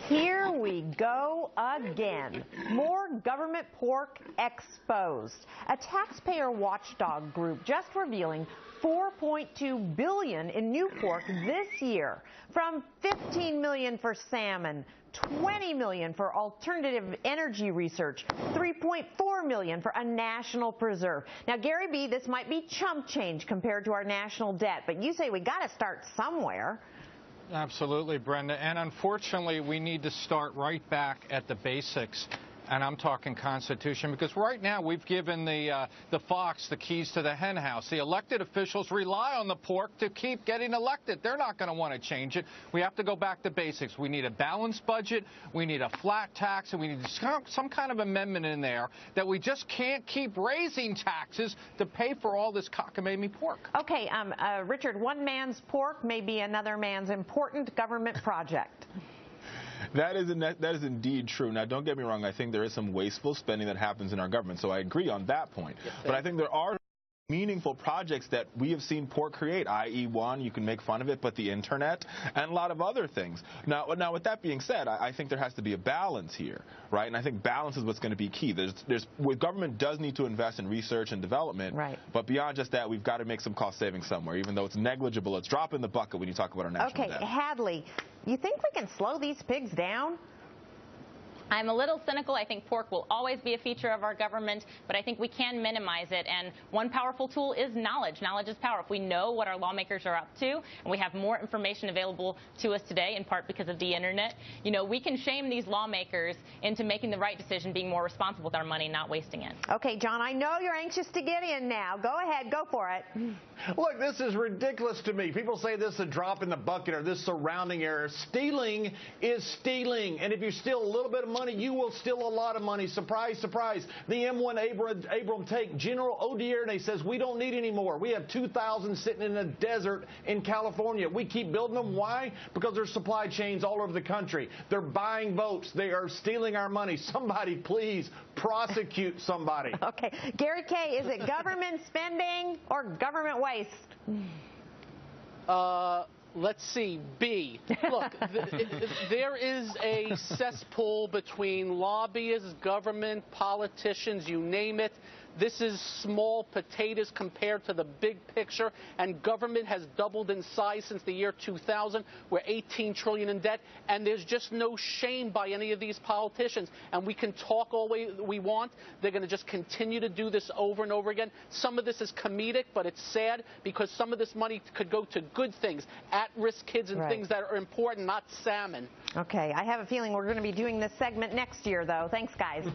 Here we go again. More government pork exposed. A taxpayer watchdog group just revealing $4.2 billion in new pork this year, from $15 million for salmon, $20 million for alternative energy research, $3.4 million for a national preserve. Now, Gary B., this might be chump change compared to our national debt, but you say we got to start somewhere. Absolutely, Brenda. And unfortunately, we need to start right back at the basics. And I'm talking Constitution, because right now we've given the fox the keys to the hen house. The elected officials rely on the pork to keep getting elected. They're not going to want to change it. We have to go back to basics. We need a balanced budget. We need a flat tax. And we need some kind of amendment in there that we just can't keep raising taxes to pay for all this cockamamie pork. Okay, Richard, one man's pork may be another man's important government project. That is indeed true. Now, don't get me wrong. I think there is some wasteful spending that happens in our government, so I agree on that point. Yes, but I think there are meaningful projects that we have seen pork create, i.e. one, you can make fun of it, but the internet and a lot of other things. Now with that being said, I think there has to be a balance here, right? And I think balance is what's going to be key. Government does need to invest in research and development, right, but beyond just that, we've got to make some cost savings somewhere, even though it's negligible. It's drop in the bucket when you talk about our national debt. Okay, Hadley, you think we can slow these pigs down? I'm a little cynical. I think pork will always be a feature of our government, but I think we can minimize it. And one powerful tool is knowledge. Knowledge is power. If we know what our lawmakers are up to, and we have more information available to us today, in part because of the internet, we can shame these lawmakers into making the right decision, being more responsible with our money, not wasting it. Okay, John, I know you're anxious to get in now. Go ahead, go for it. Look, this is ridiculous to me. People say this is a drop in the bucket or this surrounding error. Stealing is stealing. And if you steal a little bit of money, you will steal a lot of money. Surprise, surprise. The M1 Abram take, General Odierny says we don't need any more. We have 2,000 sitting in the desert in California. We keep building them. Why? Because there's supply chains all over the country. They're buying votes. They are stealing our money. Somebody please prosecute somebody. Okay. Gary K., is it government spending or government waste? Let's see, B. Look, there is a cesspool between lobbyists, government, politicians, you name it. This is small potatoes compared to the big picture, and government has doubled in size since the year 2000. We're $18 trillion in debt, and there's just no shame by any of these politicians. And we can talk all we want. They're going to just continue to do this over and over again. Some of this is comedic, but it's sad because some of this money could go to good things, at-risk kids and things that are important, not salmon. Okay, I have a feeling we're going to be doing this segment next year, though. Thanks, guys.